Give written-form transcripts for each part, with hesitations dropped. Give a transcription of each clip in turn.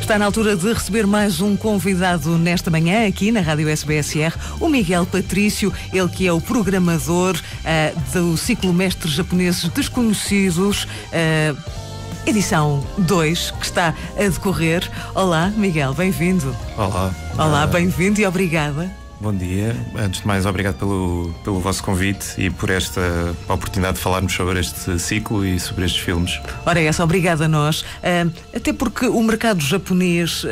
Está na altura de receber mais um convidado nesta manhã aqui na Rádio SBSR, o Miguel Patrício, ele que é o programador do ciclo Mestres Japoneses Desconhecidos, edição 2, que está a decorrer. Olá, Miguel, bem-vindo. Olá. Olá, bem-vindo e obrigada. Bom dia. Antes de mais, obrigado pelo vosso convite e por esta oportunidade de falarmos sobre este ciclo e sobre estes filmes. Ora, essa, obrigada a nós. Até porque o mercado japonês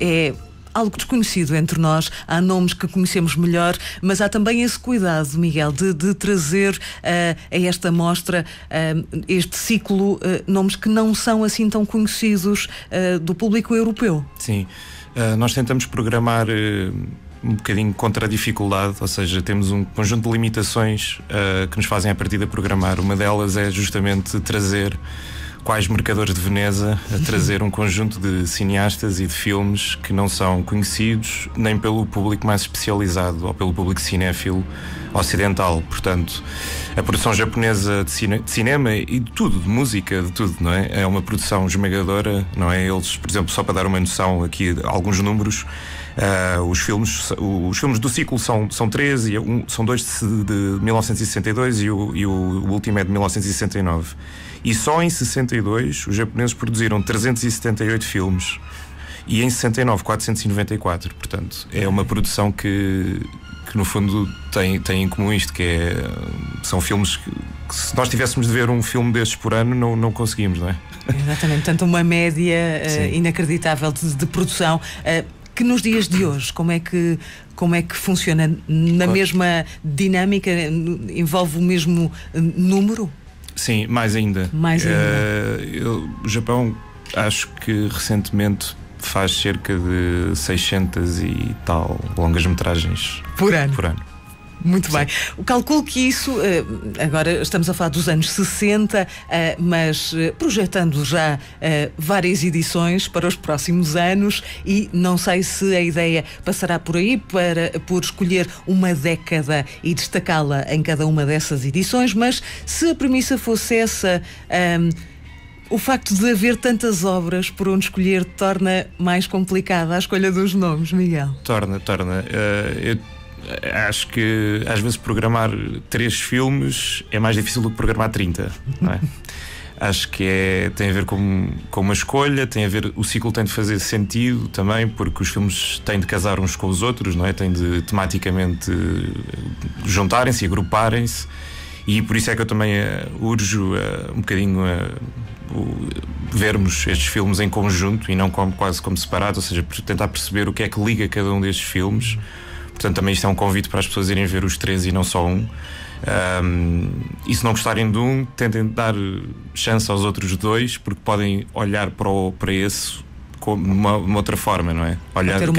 é algo desconhecido entre nós. Há nomes que conhecemos melhor, mas há também esse cuidado, Miguel, de trazer a esta mostra, este ciclo, nomes que não são assim tão conhecidos do público europeu. Sim. Nós tentamos programar um bocadinho contra a dificuldade, ou seja, temos um conjunto de limitações que nos fazem a partida programar. Uma delas é justamente trazer quais mercadores de Veneza, a trazer um conjunto de cineastas e de filmes que não são conhecidos nem pelo público mais especializado ou pelo público cinéfilo ocidental. Portanto, a produção japonesa de cinema e de tudo, de música, de tudo, não é? É uma produção esmagadora, não é? Eles, por exemplo, só para dar uma noção aqui, alguns números, os filmes do ciclo são 13, são dois de 1962 e o último é de 1969. E só em 62 os japoneses produziram 378 filmes e em 69 494. Portanto, é uma produção que no fundo tem em comum isto, que são filmes que se nós tivéssemos de ver um filme destes por ano não conseguimos, não é? Exatamente, portanto uma média inacreditável de produção. Que nos dias de hoje, como é que funciona? Na mesma dinâmica? Envolve o mesmo número? Sim, mais ainda. O Japão, acho que recentemente faz cerca de 600 e tal longas-metragens por ano. Muito bem. Sim. Calculo que isso, agora estamos a falar dos anos 60, mas projetando já várias edições para os próximos anos, e não sei se a ideia passará por aí por escolher uma década e destacá-la em cada uma dessas edições, mas se a premissa fosse essa, o facto de haver tantas obras por onde escolher torna mais complicada a escolha dos nomes, Miguel? Torna. Acho que às vezes programar 3 filmes é mais difícil do que programar 30, não é? Acho que tem a ver com uma escolha, o ciclo tem de fazer sentido também, porque os filmes têm de casar uns com os outros, não é? Têm de tematicamente juntarem-se e agruparem-se, e por isso é que eu também urjo um bocadinho vermos estes filmes em conjunto e não quase como separados, ou seja, tentar perceber o que é que liga cada um destes filmes. Portanto, também isto é um convite para as pessoas irem ver os 3 e não só um. E se não gostarem de um, tentem dar chance aos outros 2, porque podem olhar para esse como uma outra forma, não é? Ter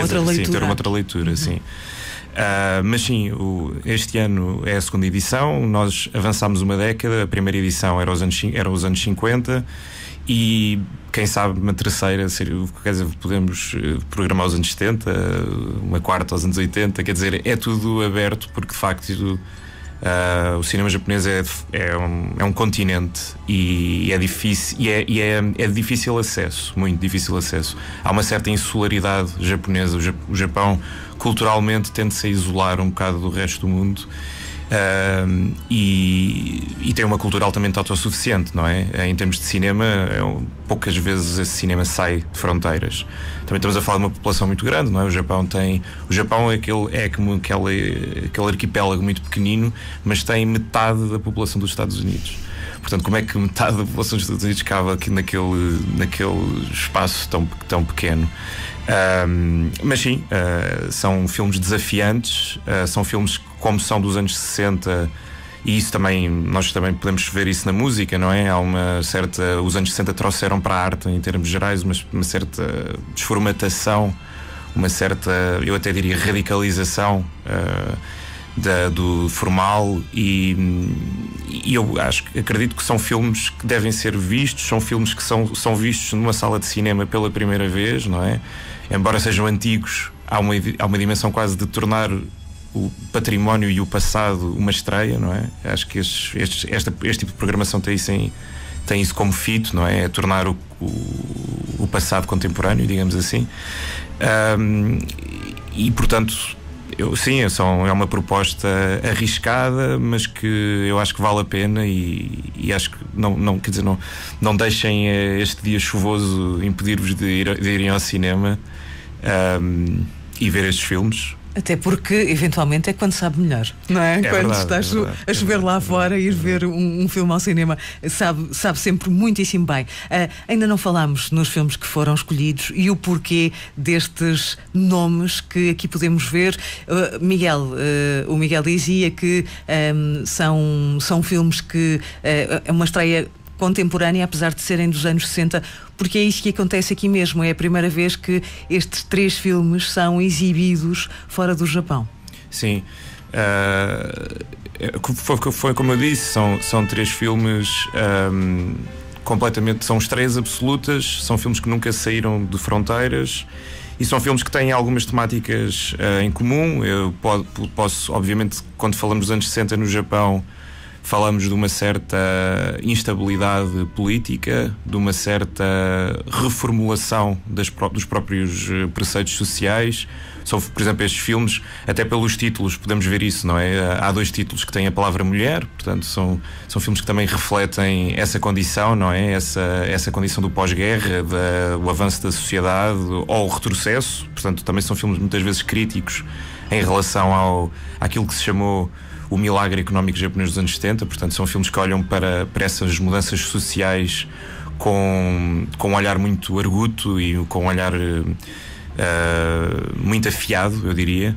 uma outra leitura. Sim. Mas sim, este ano é a segunda edição. Nós avançámos uma década. A primeira edição era os anos 50 e quem sabe uma terceira, quer dizer, podemos programar os anos 70, uma quarta aos anos 80, quer dizer, é tudo aberto, porque de facto o cinema japonês é um continente e é difícil, é de difícil acesso, muito difícil acesso. Há uma certa insularidade japonesa. O Japão culturalmente tende-se a isolar um bocado do resto do mundo. E tem uma cultura altamente autossuficiente, não é? Em termos de cinema, poucas vezes esse cinema sai de fronteiras. Também estamos a falar de uma população muito grande, não é? O Japão é como aquele arquipélago muito pequenino, mas tem metade da população dos Estados Unidos. Portanto, como é que metade da população dos Estados Unidos cabe aqui naquele espaço tão pequeno? Mas sim, são filmes desafiantes, são filmes como são dos anos 60, e isso nós também podemos ver isso na música, não é? Há os anos 60 trouxeram para a arte, em termos gerais, uma certa desformatação, uma certa, eu até diria, radicalização do formal, e eu acredito que são filmes que devem ser vistos, são filmes que são vistos numa sala de cinema pela primeira vez, não é? Embora sejam antigos, há uma dimensão quase de tornar o património e o passado uma estreia, não é? Acho que este tipo de programação tem tem isso como fito, não é? É tornar o passado contemporâneo, digamos assim. E portanto, sim, é uma proposta arriscada, mas que eu acho que vale a pena e acho que quer dizer, não deixem este dia chuvoso impedir-vos de irem ao cinema e ver estes filmes. Até porque, eventualmente, é quando sabe melhor, não é? Quando estás a chover lá fora e ir ver um filme ao cinema, sabe sempre muitíssimo bem. Ainda não falámos nos filmes que foram escolhidos e o porquê destes nomes que aqui podemos ver. O Miguel dizia que são filmes que é uma estreia contemporânea, apesar de serem dos anos 60, porque é isso que acontece aqui mesmo. É a primeira vez que estes 3 filmes são exibidos fora do Japão. Sim. Foi como eu disse, são 3 filmes completamente, são estreias absolutas, são filmes que nunca saíram de fronteiras e são filmes que têm algumas temáticas em comum. Eu posso, obviamente, quando falamos dos anos 60 no Japão, falamos de uma certa instabilidade política, de uma certa reformulação dos próprios preceitos sociais. Por exemplo, estes filmes, até pelos títulos podemos ver isso, não é? Há 2 títulos que têm a palavra mulher, portanto são filmes que também refletem essa condição, não é? Essa condição do pós-guerra, o avanço da sociedade ou o retrocesso. Portanto, também são filmes muitas vezes críticos em relação àquilo que se chamou o milagre económico japonês dos anos 70, portanto são filmes que olham para essas mudanças sociais com um olhar muito arguto e com um olhar muito afiado, eu diria,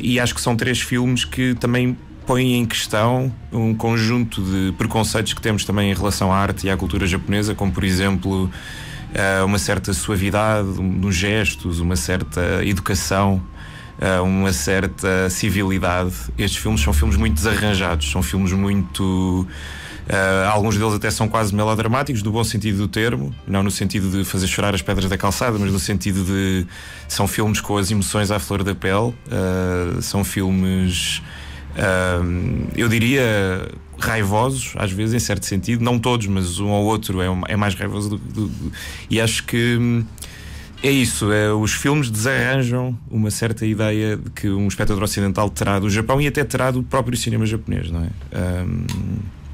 e acho que são 3 filmes que também põem em questão um conjunto de preconceitos que temos também em relação à arte e à cultura japonesa, como por exemplo uma certa suavidade nos gestos, uma certa educação, uma certa civilidade. Estes filmes são filmes muito desarranjados, são filmes muito... alguns deles até são quase melodramáticos, no bom sentido do termo, não no sentido de fazer chorar as pedras da calçada, mas no sentido de... São filmes com as emoções à flor da pele, são filmes, eu diria, raivosos, às vezes, em certo sentido, não todos, mas um ou outro é mais raivoso e acho que é isso, os filmes desarranjam uma certa ideia de que um espectador ocidental terá do Japão e até terá do próprio cinema japonês, não é?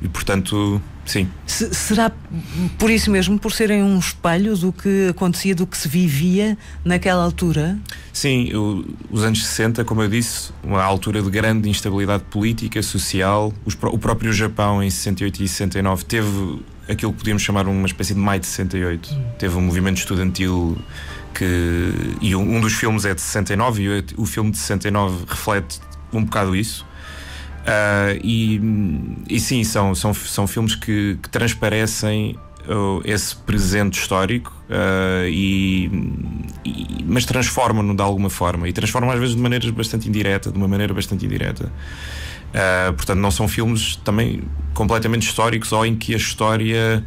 E portanto, sim. Será por isso mesmo, por serem um espelho do que acontecia, do que se vivia naquela altura? Sim, os anos 60, como eu disse, uma altura de grande instabilidade política, social. O próprio Japão, em 68 e 69, teve aquilo que podíamos chamar uma espécie de maio de 68. Teve um movimento estudantil e um dos filmes é de 69 e o filme de 69 reflete um bocado isso. E sim, são filmes que transparecem esse presente histórico, mas transformam-no de alguma forma, e transformam às vezes de uma maneira bastante indireta. Portanto, não são filmes também completamente históricos ou em que a história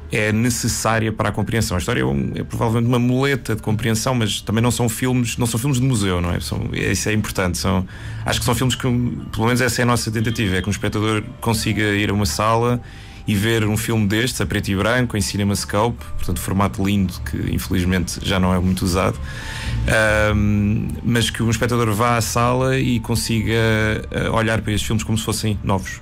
é necessária para a compreensão. A história é provavelmente uma muleta de compreensão, mas também não são filmes de museu, não é? Isso é importante. Acho que são filmes que, pelo menos essa é a nossa tentativa, é que um espectador consiga ir a uma sala e ver um filme destes, a preto e branco, em CinemaScope, portanto formato lindo, que infelizmente já não é muito usado, mas que um espectador vá à sala e consiga olhar para estes filmes como se fossem novos.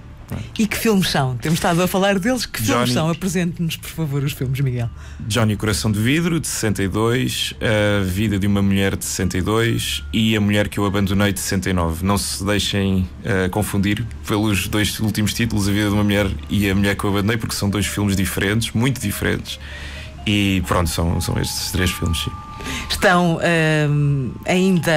E que filmes são? Temos estado a falar deles. Que filmes são? Apresente-nos, por favor, os filmes, Miguel. Johnny Coração de Vidro, de 62, A Vida de uma Mulher, de 62 e A Mulher que eu Abandonei, de 69. Não se deixem confundir pelos 2 últimos títulos, A Vida de uma Mulher e A Mulher que eu Abandonei, porque são 2 filmes diferentes, muito diferentes. E pronto, são estes 3 filmes, sim. Estão ainda,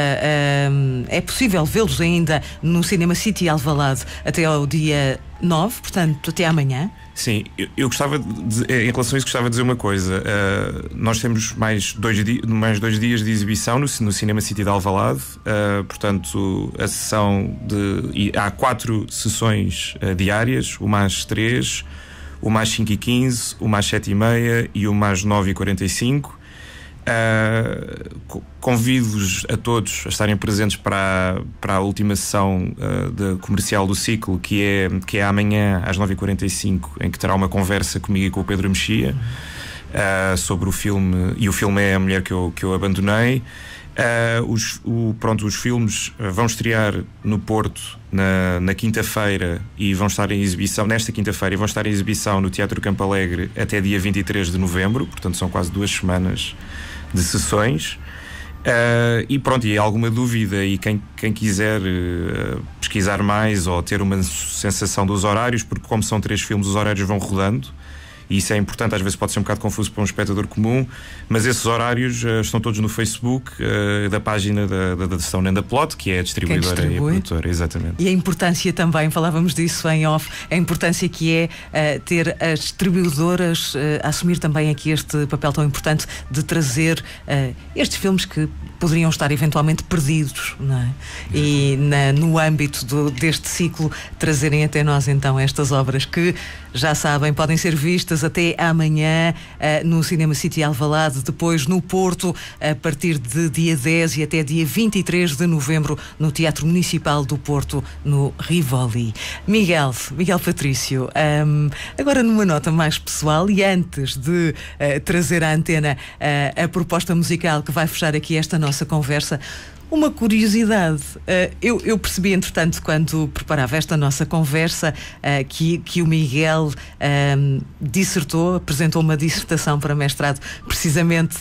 é possível vê-los ainda no Cinema City Alvalade até ao dia 9, portanto até amanhã. Sim, eu gostava em relação a isso gostava de dizer uma coisa. Nós temos mais 2 dias de exibição no Cinema City de Alvalade. Portanto, a sessão há 4 sessões diárias, uma às 3, uma às 5h15, uma às 7h30 e uma às 9h45. Convido-vos a todos a estarem presentes para a última sessão comercial do ciclo, que é amanhã às 9h45, em que terá uma conversa comigo e com o Pedro Mexia sobre o filme, e o filme é A Mulher que eu Abandonei. Os filmes vão estrear no Porto na quinta-feira e vão estar em exibição nesta quinta-feira, e vão estar em exibição no Teatro Campo Alegre até dia 23 de novembro, portanto são quase 2 semanas de sessões. E alguma dúvida, e quem quiser pesquisar mais ou ter uma sensação dos horários, porque como são 3 filmes, os horários vão rodando, e isso é importante, às vezes pode ser um bocado confuso para um espectador comum, mas esses horários estão todos no Facebook da página da Stone and the Plot, que é a distribuidora e a produtora. Exatamente. E a importância também, falávamos disso em off, a importância que é ter as distribuidoras a assumir também aqui este papel tão importante de trazer estes filmes que poderiam estar eventualmente perdidos, não é? E no âmbito deste ciclo, trazerem até nós então estas obras que, já sabem, podem ser vistas até amanhã no Cinema City Alvalade, depois no Porto, a partir de dia 10 e até dia 23 de novembro no Teatro Municipal do Porto, no Rivoli. Miguel Patrício, agora numa nota mais pessoal, e antes de trazer à antena a proposta musical que vai fechar aqui esta nossa conversa, uma curiosidade. Eu percebi, entretanto, quando preparava esta nossa conversa, que o Miguel apresentou uma dissertação para mestrado, precisamente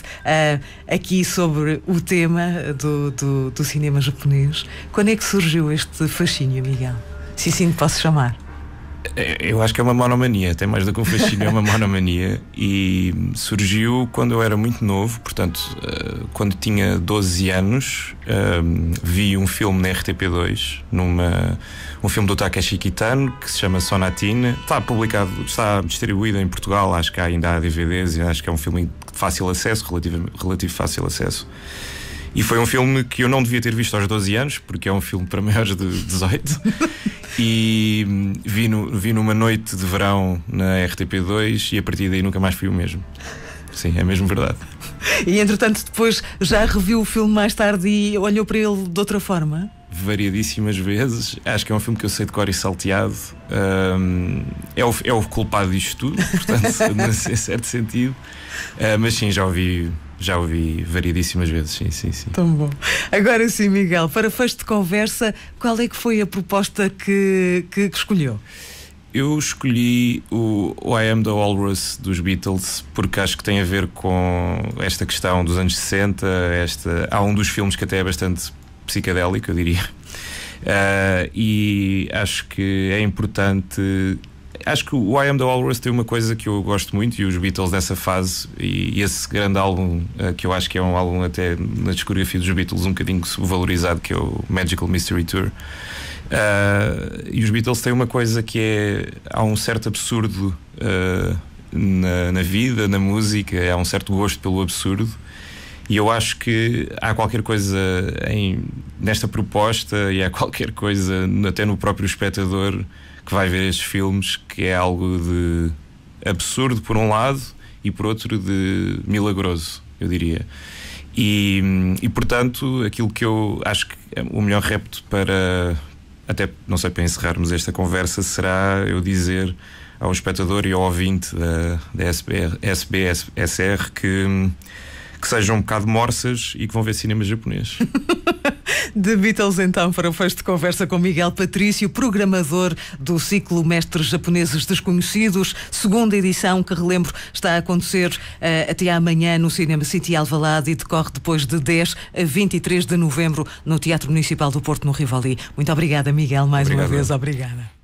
aqui sobre o tema do cinema japonês. Quando é que surgiu este fascínio, Miguel? Se assim posso chamar. Eu acho que é uma monomania, até mais do que um fascínio, é uma monomania, e surgiu quando eu era muito novo, portanto, quando tinha 12 anos, vi um filme na RTP2, um filme do Takeshi Kitano, que se chama Sonatine. Está distribuído em Portugal, acho que ainda há DVDs, e acho que é um filme de fácil acesso, relativo fácil acesso. E foi um filme que eu não devia ter visto aos 12 anos, porque é um filme para maiores de 18. E vi numa noite de verão na RTP2, e a partir daí nunca mais fui o mesmo. Sim, é mesmo verdade. E entretanto depois já reviu o filme mais tarde e olhou para ele de outra forma? Variadíssimas vezes. Acho que é um filme que eu sei de cor e salteado. É o culpado disto tudo, portanto, em certo sentido. Mas sim, já ouvi variedíssimas vezes, sim. Tão bom. Agora sim, Miguel, para fecho de conversa, qual é que foi a proposta que escolheu? Eu escolhi o I Am the Walrus dos Beatles, porque acho que tem a ver com esta questão dos anos 60. Há um dos filmes que até é bastante psicadélico, eu diria. E acho que é importante. Acho que o I Am the Walrus tem uma coisa que eu gosto muito, e os Beatles dessa fase, e esse grande álbum, que eu acho que é um álbum até na discografia dos Beatles um bocadinho subvalorizado, que é o Magical Mystery Tour. E os Beatles têm uma coisa que há um certo absurdo na vida, na música, há um certo gosto pelo absurdo, e eu acho que há qualquer coisa nesta proposta, e há qualquer coisa até no próprio espectador que vai ver estes filmes, que é algo de absurdo por um lado e por outro de milagroso, eu diria. E portanto, aquilo que eu acho que é o melhor repto para, até não sei, para encerrarmos esta conversa, será eu dizer ao espectador e ao ouvinte da SBSR que sejam um bocado morsas e que vão ver cinema japonês. The Beatles, então, para o fecho de conversa com Miguel Patrício, programador do ciclo Mestres Japoneses Desconhecidos, segunda edição, que, relembro, está a acontecer até amanhã no Cinema City Alvalade, e decorre depois de 10 a 23 de novembro no Teatro Municipal do Porto, no Rivoli. Muito obrigada, Miguel, mais uma vez. Obrigada.